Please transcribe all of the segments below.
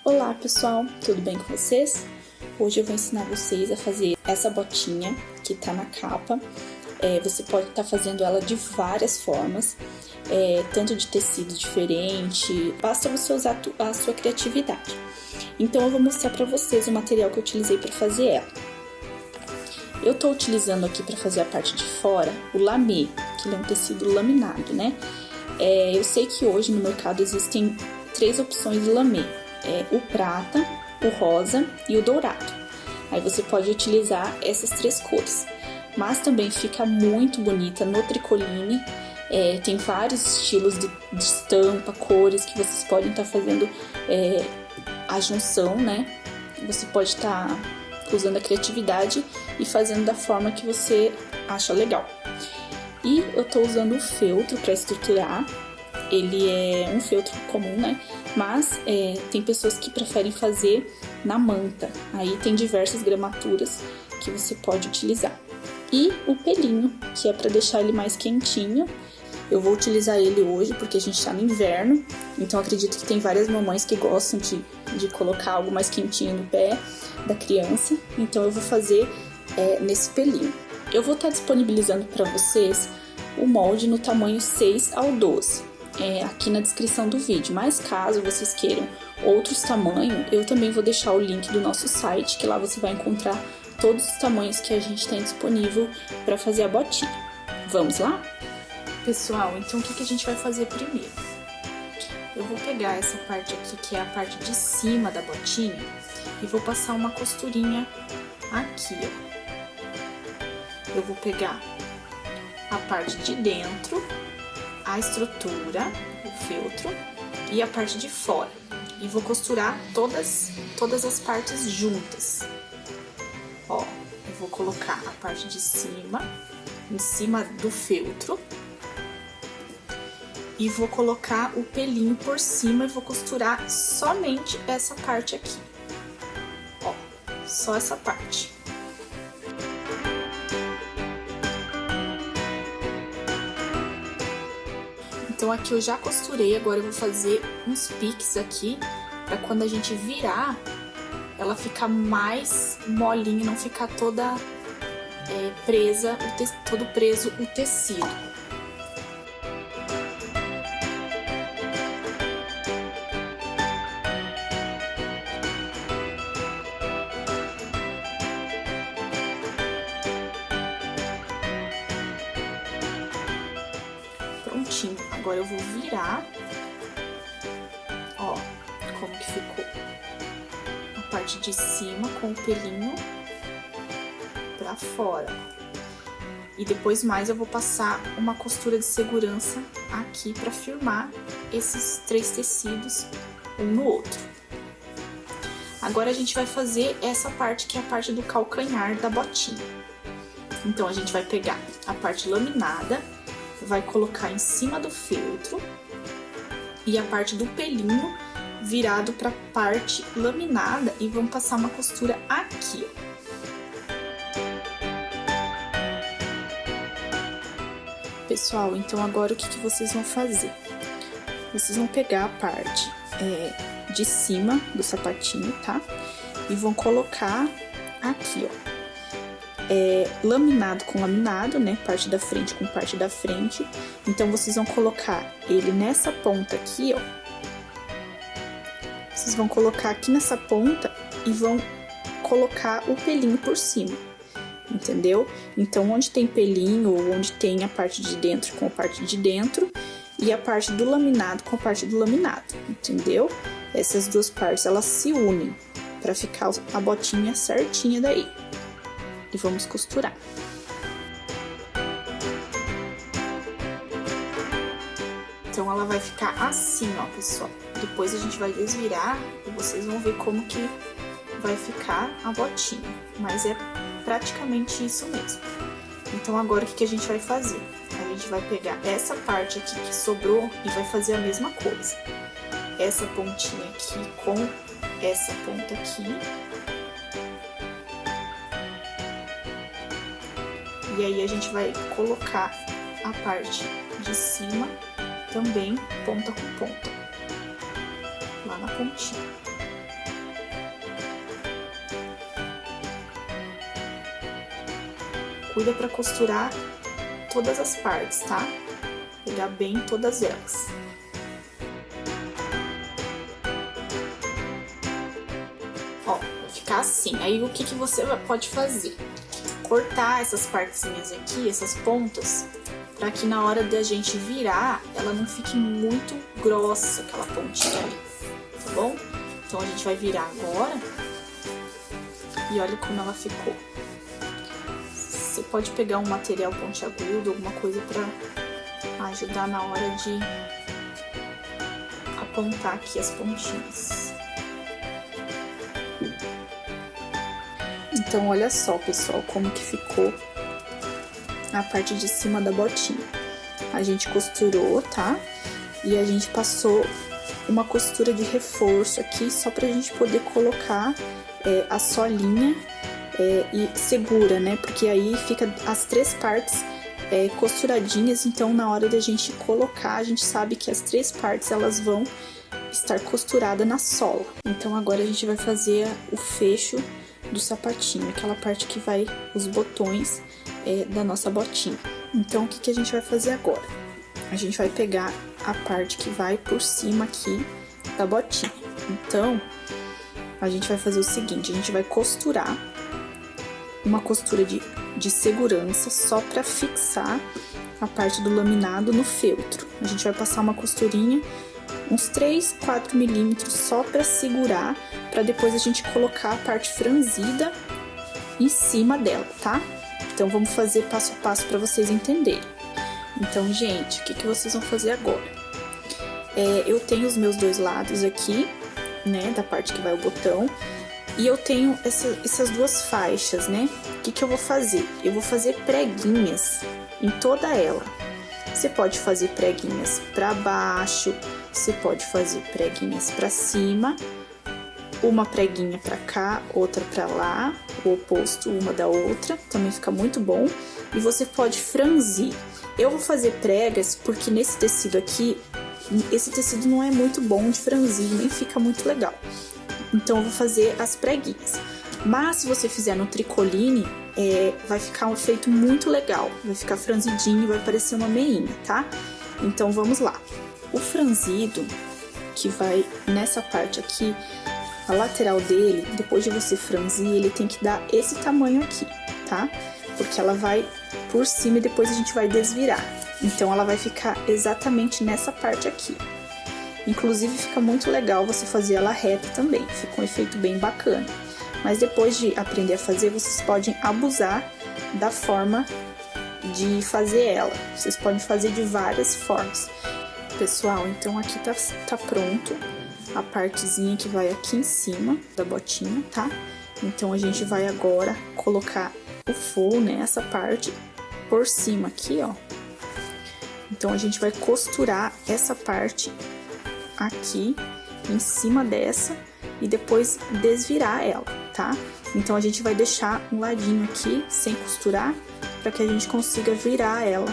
Olá pessoal, tudo bem com vocês? Hoje eu vou ensinar vocês a fazer essa botinha que tá na capa. Você pode estar fazendo ela de várias formas, tanto de tecido diferente, basta você usar a sua criatividade. Então eu vou mostrar pra vocês o material que eu utilizei para fazer ela. Eu tô utilizando aqui para fazer a parte de fora o lamê, que ele é um tecido laminado, né? Eu sei que hoje no mercado existem 3 opções de lamê. O prata, o rosa e o dourado. Aí você pode utilizar essas 3 cores. Mas também fica muito bonita no tricoline. Tem vários estilos de estampa, cores que vocês podem estar fazendo a junção, né? Você pode estar usando a criatividade e fazendo da forma que você acha legal. E eu tô usando o feltro para estruturar. Ele é um feltro comum, né? Mas tem pessoas que preferem fazer na manta. Aí tem diversas gramaturas que você pode utilizar. E o pelinho, que é para deixar ele mais quentinho. Eu vou utilizar ele hoje porque a gente tá no inverno. Então acredito que tem várias mamães que gostam de colocar algo mais quentinho no pé da criança. Então eu vou fazer nesse pelinho. Eu vou estar disponibilizando para vocês o molde no tamanho 6 ao 12. Aqui na descrição do vídeo, mas caso vocês queiram outros tamanhos, eu também vou deixar o link do nosso site, que lá você vai encontrar todos os tamanhos que a gente tem disponível para fazer a botinha. Vamos lá? Pessoal, então o que a gente vai fazer primeiro? Eu vou pegar essa parte aqui, que é a parte de cima da botinha, e vou passar uma costurinha aqui, ó. Eu vou pegar a parte de dentro, a estrutura, o feltro e a parte de fora. E vou costurar todas as partes juntas. Ó, eu vou colocar a parte de cima, em cima do feltro. E vou colocar o pelinho por cima e vou costurar somente essa parte aqui. Ó, só essa parte. Então aqui eu já costurei, agora eu vou fazer uns piques aqui, pra quando a gente virar, ela ficar mais molinha, não ficar toda presa, todo preso o tecido. Prontinho, agora eu vou virar, ó, como que ficou a parte de cima com o pelinho pra fora. E depois mais eu vou passar uma costura de segurança aqui pra firmar esses 3 tecidos um no outro. Agora a gente vai fazer essa parte que é a parte do calcanhar da botinha. Então a gente vai pegar a parte laminada, vai colocar em cima do feltro e a parte do pelinho virado para a parte laminada e vamos passar uma costura aqui, ó. Pessoal, então agora o que vocês vão fazer? Vocês vão pegar a parte de cima do sapatinho, tá? E vão colocar aqui, ó. Laminado com laminado, né? Parte da frente com parte da frente. Então, vocês vão colocar ele nessa ponta aqui, ó. Vocês vão colocar aqui nessa ponta e vão colocar o pelinho por cima, entendeu? Então, onde tem pelinho ou onde tem a parte de dentro com a parte de dentro e a parte do laminado com a parte do laminado, entendeu? Essas duas partes, elas se unem pra ficar a botinha certinha daí. E vamos costurar. Então, ela vai ficar assim, ó, pessoal. Depois a gente vai desvirar e vocês vão ver como que vai ficar a botinha. Mas é praticamente isso mesmo. Então, agora o que a gente vai fazer? A gente vai pegar essa parte aqui que sobrou e vai fazer a mesma coisa. Essa pontinha aqui com essa ponta aqui. E aí, a gente vai colocar a parte de cima também ponta com ponta, lá na pontinha. cuida para costurar todas as partes, tá? Pegar bem todas elas. Ó, vai ficar assim. Aí o que você pode fazer? Cortar essas partezinhas aqui, essas pontas, para que na hora da gente virar, ela não fique muito grossa, aquela pontinha ali, tá bom? Então a gente vai virar agora e olha como ela ficou. Você pode pegar um material pontiagudo, alguma coisa para ajudar na hora de apontar aqui as pontinhas. Então, olha só, pessoal, como que ficou a parte de cima da botinha. A gente costurou, tá? E a gente passou uma costura de reforço aqui, só pra gente poder colocar a solinha e segura, né? Porque aí fica as três partes costuradinhas, então na hora da gente colocar, a gente sabe que as três partes, elas vão estar costuradas na sola. Então, agora a gente vai fazer o fecho do sapatinho, aquela parte que vai os botões da nossa botinha. Então, o que a gente vai fazer agora? A gente vai pegar a parte que vai por cima aqui da botinha. Então, a gente vai fazer o seguinte, a gente vai costurar uma costura de segurança só para fixar a parte do laminado no feltro. A gente vai passar uma costurinha, uns 3, 4 milímetros só para segurar, para depois a gente colocar a parte franzida em cima dela, tá? Então, vamos fazer passo a passo para vocês entenderem. Então, gente, o que vocês vão fazer agora? Eu tenho os meus dois lados aqui, né, da parte que vai o botão, e eu tenho essas duas faixas, né? O que eu vou fazer? Eu vou fazer preguinhas em toda ela. Você pode fazer preguinhas para baixo, você pode fazer preguinhas para cima, uma preguinha para cá, outra para lá, o oposto uma da outra, também fica muito bom. E você pode franzir. Eu vou fazer pregas porque nesse tecido aqui, esse tecido não é muito bom de franzir, nem fica muito legal. Então, eu vou fazer as preguinhas. Mas, se você fizer no tricoline, vai ficar um efeito muito legal. Vai ficar franzidinho, vai parecer uma meinha, tá? Então, vamos lá. O franzido, que vai nessa parte aqui, a lateral dele, depois de você franzir, ele tem que dar esse tamanho aqui, tá? Porque ela vai por cima e depois a gente vai desvirar. Então, ela vai ficar exatamente nessa parte aqui. Inclusive, fica muito legal você fazer ela reta também, fica um efeito bem bacana. Mas depois de aprender a fazer, vocês podem abusar da forma de fazer ela. Vocês podem fazer de várias formas. Pessoal, então aqui tá pronto a partezinha que vai aqui em cima da botinha, tá? Então, a gente vai agora colocar o forro, né, essa parte por cima aqui, ó. Então, a gente vai costurar essa parte aqui em cima dessa e depois desvirar ela, tá? Então, a gente vai deixar um ladinho aqui sem costurar para que a gente consiga virar ela.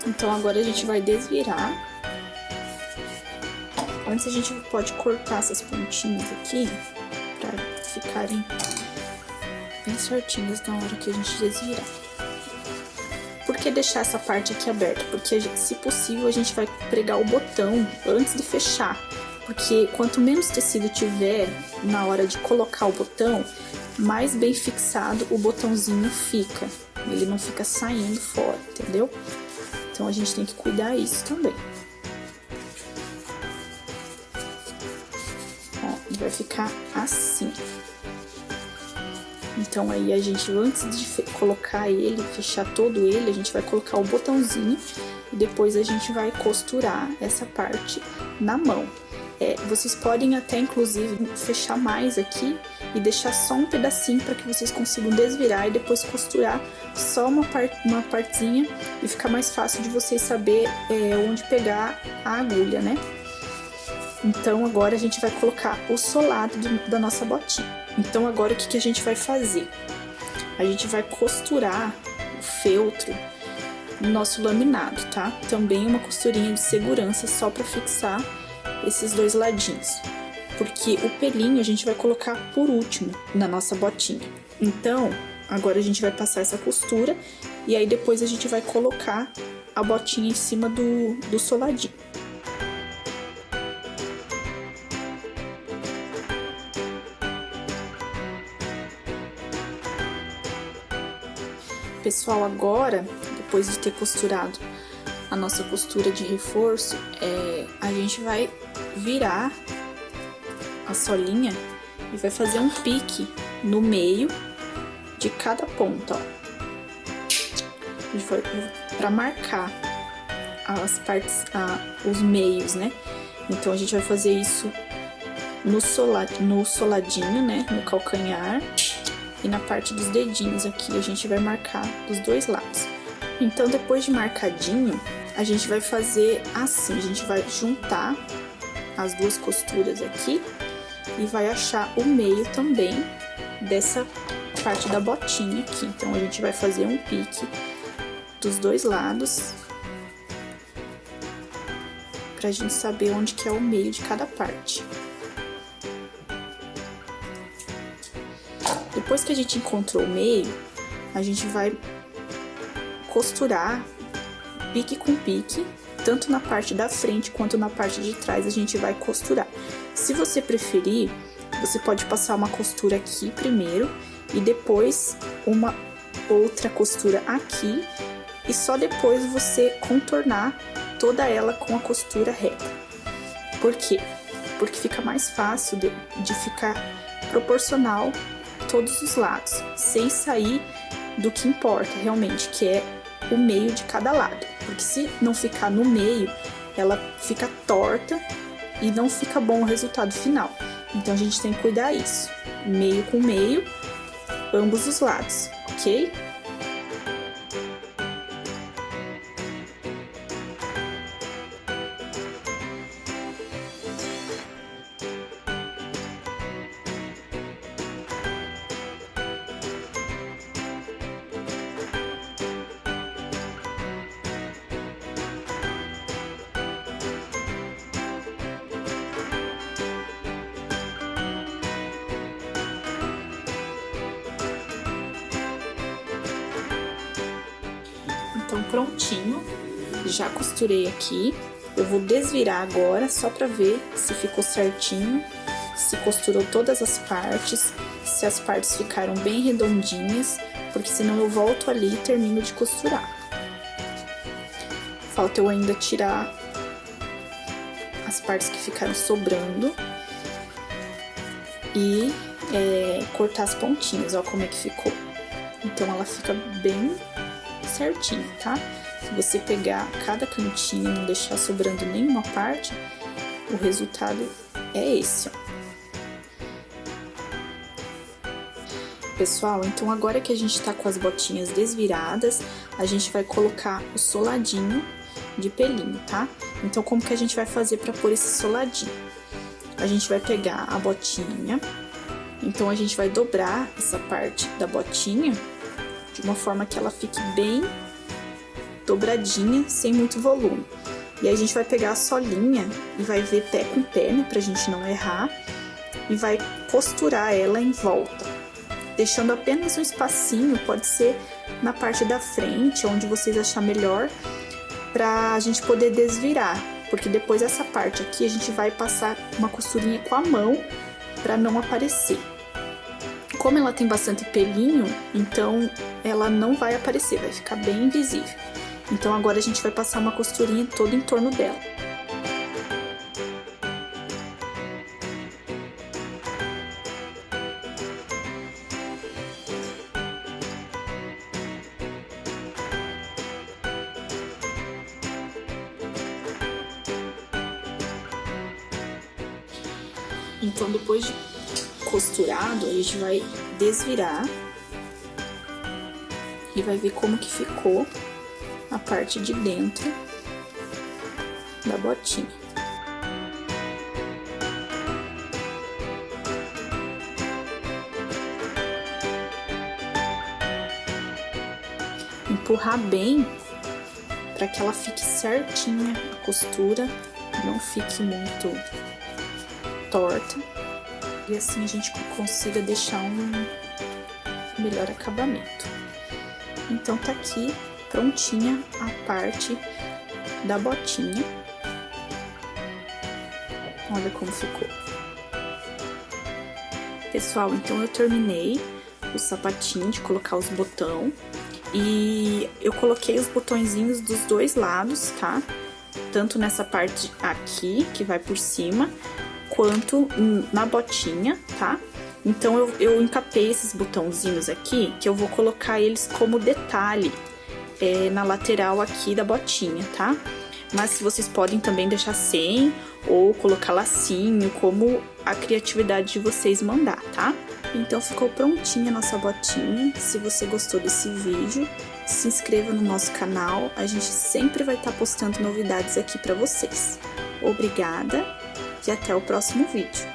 Então, agora a gente vai desvirar. Antes a gente pode cortar essas pontinhas aqui, pra ficarem bem certinhas na hora que a gente desvirar. Por que deixar essa parte aqui aberta? Porque, se possível, a gente vai pregar o botão antes de fechar. Porque quanto menos tecido tiver na hora de colocar o botão, mais bem fixado o botãozinho fica. Ele não fica saindo fora, entendeu? Então, a gente tem que cuidar isso também. Ó, e vai ficar assim. Então, aí a gente, antes de colocar ele, fechar todo ele, a gente vai colocar o botãozinho e depois a gente vai costurar essa parte na mão. Vocês podem até, inclusive, fechar mais aqui e deixar só um pedacinho para que vocês consigam desvirar e depois costurar só uma partezinha e ficar mais fácil de vocês saber onde pegar a agulha, né? Então, agora a gente vai colocar o solado da nossa botinha. Então, agora o que a gente vai fazer? A gente vai costurar o feltro no nosso laminado, tá? Também uma costurinha de segurança só para fixar esses dois ladinhos. Porque o pelinho a gente vai colocar por último na nossa botinha. Então, agora a gente vai passar essa costura e aí depois a gente vai colocar a botinha em cima do soladinho. Pessoal, agora, depois de ter costurado a nossa costura de reforço, a gente vai virar a solinha e vai fazer um pique no meio de cada ponta, ó. A gente vai para marcar as partes, os meios, né? Então a gente vai fazer isso no soladinho, né? No calcanhar. E na parte dos dedinhos aqui, a gente vai marcar dos dois lados. Então, depois de marcadinho, a gente vai fazer assim, a gente vai juntar as duas costuras aqui e vai achar o meio também dessa parte da botinha aqui. Então, a gente vai fazer um pique dos dois lados pra gente saber onde que é o meio de cada parte. Depois que a gente encontrou o meio, a gente vai costurar pique com pique, tanto na parte da frente quanto na parte de trás a gente vai costurar. Se você preferir, você pode passar uma costura aqui primeiro e depois uma outra costura aqui e só depois você contornar toda ela com a costura reta. Por quê? Porque fica mais fácil de ficar proporcional todos os lados, sem sair do que importa realmente, que é o meio de cada lado. Porque se não ficar no meio, ela fica torta e não fica bom o resultado final. Então a gente tem que cuidar isso, meio com meio, ambos os lados, ok? Então, prontinho, já costurei aqui. Eu vou desvirar agora, só pra ver se ficou certinho, se costurou todas as partes, se as partes ficaram bem redondinhas, porque senão eu volto ali e termino de costurar. Falta eu ainda tirar as partes que ficaram sobrando e cortar as pontinhas, ó como é que ficou. Então, ela fica bem certinho, tá? Se você pegar cada cantinho e não deixar sobrando nenhuma parte, o resultado é esse, ó. Pessoal, então agora que a gente tá com as botinhas desviradas, a gente vai colocar o soladinho de pelinho, tá? Então, como que a gente vai fazer pra pôr esse soladinho? A gente vai pegar a botinha, então a gente vai dobrar essa parte da botinha de uma forma que ela fique bem dobradinha, sem muito volume. E aí a gente vai pegar a solinha e vai ver pé com pé, né, pra gente não errar, e vai costurar ela em volta, deixando apenas um espacinho, pode ser na parte da frente, onde vocês achar melhor, pra gente poder desvirar, porque depois essa parte aqui a gente vai passar uma costurinha com a mão pra não aparecer. Como ela tem bastante pelinho, então ela não vai aparecer, vai ficar bem invisível. Então agora a gente vai passar uma costurinha toda em torno dela. Então, depois de costurado, a gente vai desvirar e vai ver como que ficou a parte de dentro da botinha. empurrar bem para que ela fique certinha, a costura não fique muito torta e assim a gente consiga deixar um melhor acabamento. Então tá aqui prontinha a parte da botinha. Olha como ficou. Pessoal, então eu terminei o sapatinho de colocar os botões e eu coloquei os botõezinhos dos dois lados, tá? Tanto nessa parte aqui, que vai por cima, quanto na botinha, tá? Então eu encapei esses botãozinhos aqui, que eu vou colocar eles como detalhe na lateral aqui da botinha, tá? Mas vocês podem também deixar sem ou colocar lacinho, como a criatividade de vocês mandar, tá? Então ficou prontinha a nossa botinha. Se você gostou desse vídeo, se inscreva no nosso canal. A gente sempre vai estar postando novidades aqui para vocês. Obrigada e até o próximo vídeo.